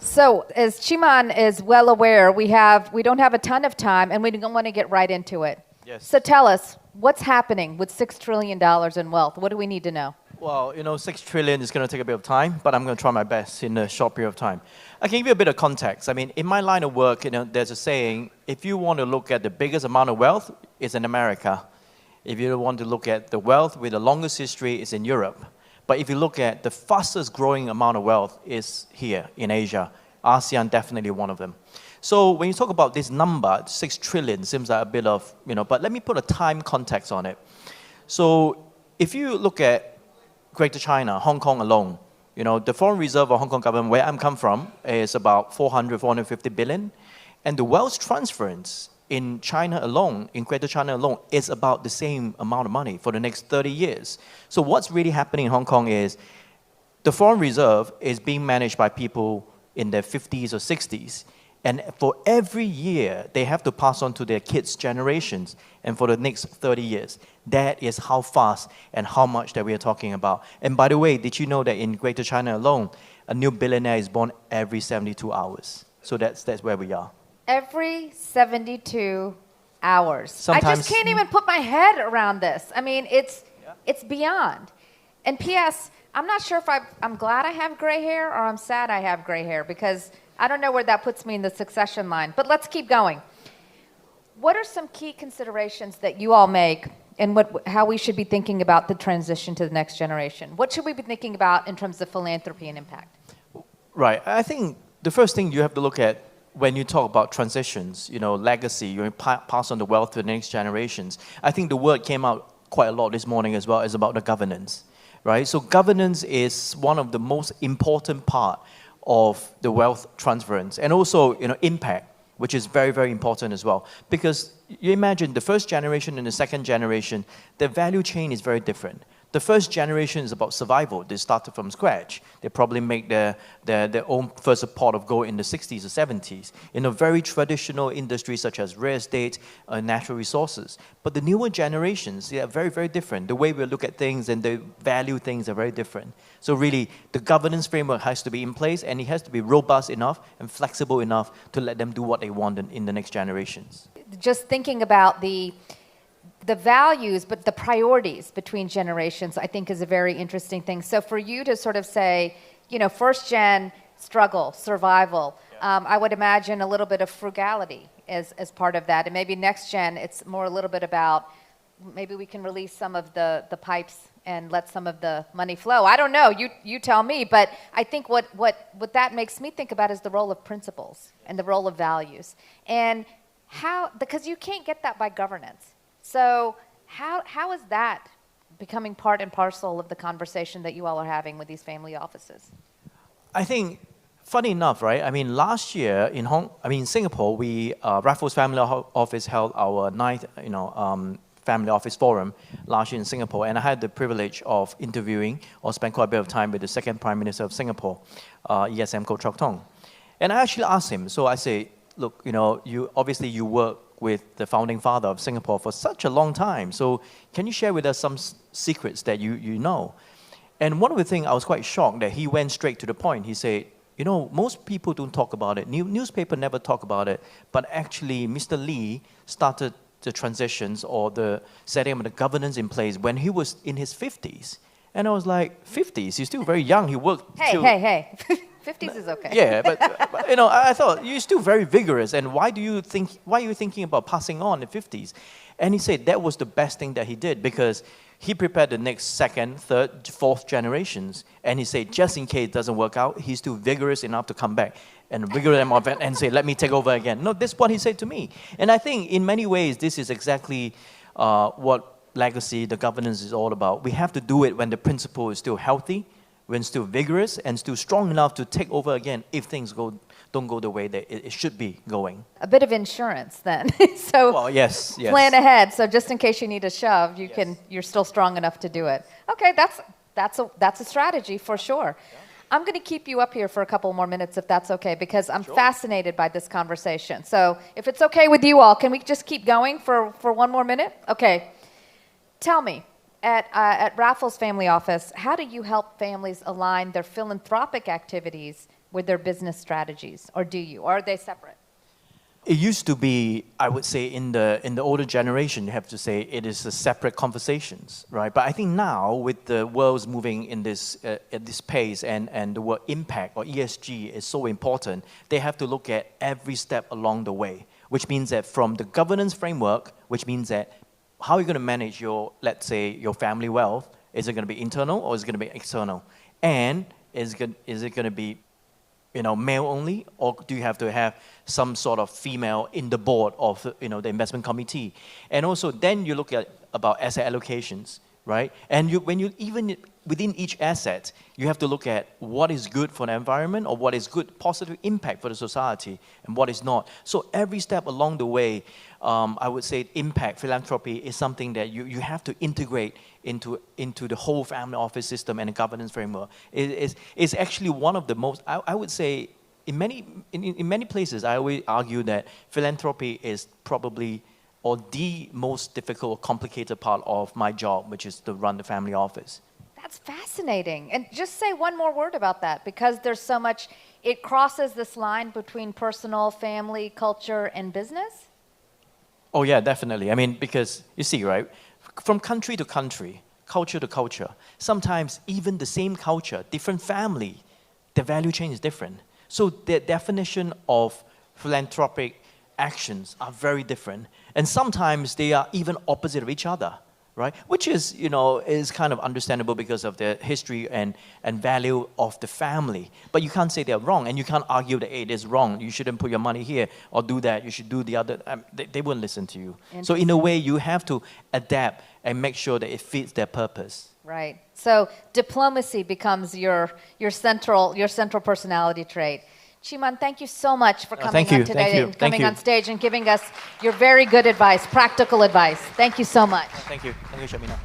So, as Chiman is well aware, we don't have a ton of time, and we don't want to get right into it. Yes. So tell us, what's happening with $6 trillion in wealth? What do we need to know? Well, 6 trillion is going to take a bit of time, but I'm going to try my best in a short period of time. I can give you a bit of context. I mean, in my line of work, there's a saying, if you want to look at the biggest amount of wealth, it's in America. If you want to look at the wealth with the longest history, it's in Europe. But if you look at the fastest growing amount of wealth, is here in Asia. ASEAN definitely one of them. So when you talk about this number, 6 trillion, seems like a bit of, but let me put a time context on it. So if you look at Greater China, Hong Kong alone, the foreign reserve of Hong Kong government, where I'm come from, is about 450 billion. And the wealth transference in China alone, in Greater China alone, is about the same amount of money for the next 30 years. So what's really happening in Hong Kong is the foreign reserve is being managed by people in their 50s or 60s. And for every year, they have to pass on to their kids' generations. And for the next 30 years, that is how fast and how much that we are talking about. And by the way, did you know that in Greater China alone, a new billionaire is born every 72 hours? So that's where we are. Every 72 hours. Sometimes, I just can't even put my head around this. I mean, it's beyond. And P.S., I'm not sure if I'm glad I have gray hair or I'm sad I have gray hair, because I don't know where that puts me in the succession line. But let's keep going. What are some key considerations that you all make and how we should be thinking about the transition to the next generation? What should we be thinking about in terms of philanthropy and impact? Right. I think the first thing you have to look at when you talk about transitions, legacy, you pass on the wealth to the next generations. I think the word came out quite a lot this morning as well, is about the governance, right? So governance is one of the most important part of the wealth transference, and also, impact, which is very, very important as well. Because you imagine the first generation and the second generation, the value chain is very different. The first generation is about survival. They started from scratch. They probably make their own first pot of gold in the 60s or 70s in a very traditional industry such as real estate, natural resources. But the newer generations, they are very, very different. The way we look at things and they value things are very different. So really, the governance framework has to be in place, and it has to be robust enough and flexible enough to let them do what they want in the next generations. Just thinking about the values, but the priorities between generations, I think, is a very interesting thing. So for you to sort of say, first gen, struggle, survival, I would imagine a little bit of frugality as part of that. And maybe next gen, it's more a little bit about, maybe we can release some of the pipes and let some of the money flow. I don't know, you tell me, but I think what that makes me think about is the role of principles and the role of values. And how, because you can't get that by governance. So how is that becoming part and parcel of the conversation that you all are having with these family offices? I think, funny enough, right? I mean, last year in Singapore, we Raffles Family Office held our 9th, Family Office Forum last year in Singapore, and I had the privilege of interviewing or spent quite a bit of time with the second Prime Minister of Singapore, ESM Goh Chok Tong. And I actually asked him, so I say, look, you work with the founding father of Singapore for such a long time. So can you share with us some secrets that you know? And one of the things I was quite shocked that he went straight to the point. He said, most people don't talk about it. Newspaper never talk about it. But actually, Mr. Lee started the transitions or the setting of the governance in place when he was in his 50s. And I was like, 50s? He's still very young. He worked. Hey. 50s is okay. Yeah, but I thought you're still very vigorous, and why are you thinking about passing on the 50s? And he said that was the best thing that he did, because he prepared the next second, third, fourth generations, and he said just in case it doesn't work out, he's still vigorous enough to come back and vigor them up and say, let me take over again. No, this is what he said to me. And I think in many ways this is exactly what legacy, the governance is all about. We have to do it when the principle is still healthy, when still vigorous and still strong enough to take over again if things don't go the way that it should be going. A bit of insurance then. So well, yes. Plan ahead, so just in case you need a shove, you're still strong enough to do it. Okay, that's a strategy for sure. Yeah. I'm going to keep you up here for a couple more minutes if that's okay, because I'm fascinated by this conversation. So if it's okay with you all, can we just keep going for one more minute? Okay. Tell me, at Raffles Family Office, how do you help families align their philanthropic activities with their business strategies, or do you? Or are they separate? It used to be, I would say, in the older generation, you have to say it is a separate conversations, right? But I think now, with the world's moving in this at this pace, and the word impact or ESG is so important, they have to look at every step along the way, which means that from the governance framework, which means that how are you going to manage your, let's say, your family wealth? Is it going to be internal or is it going to be external? And is it going to be male only, or do you have to have some sort of female in the board of the investment committee? And also then you look at about asset allocations, right? And when you even within each asset, you have to look at what is good for the environment or what is good positive impact for the society and what is not. So every step along the way, I would say impact philanthropy is something that you have to integrate into the whole family office system and the governance framework. It's actually one of the most, I would say, in many places, I always argue that philanthropy is probably or the most difficult or complicated part of my job, which is to run the family office. That's fascinating. And just say one more word about that, because there's so much, it crosses this line between personal, family, culture, and business? Oh yeah, definitely. I mean, because you see, right, from country to country, culture to culture, sometimes even the same culture, different family, the value chain is different. So the definition of philanthropic actions are very different. And sometimes they are even opposite of each other, right? Which is, is kind of understandable because of the history and value of the family. But you can't say they're wrong, and you can't argue that, hey, it is wrong. You shouldn't put your money here or do that. You should do the other. They wouldn't listen to you. So in a way, you have to adapt and make sure that it fits their purpose. Right. So diplomacy becomes your central personality trait. Chiman, thank you so much for coming on today and coming on stage and giving us your very good advice, practical advice. Thank you so much. Thank you. Thank you, Shamina.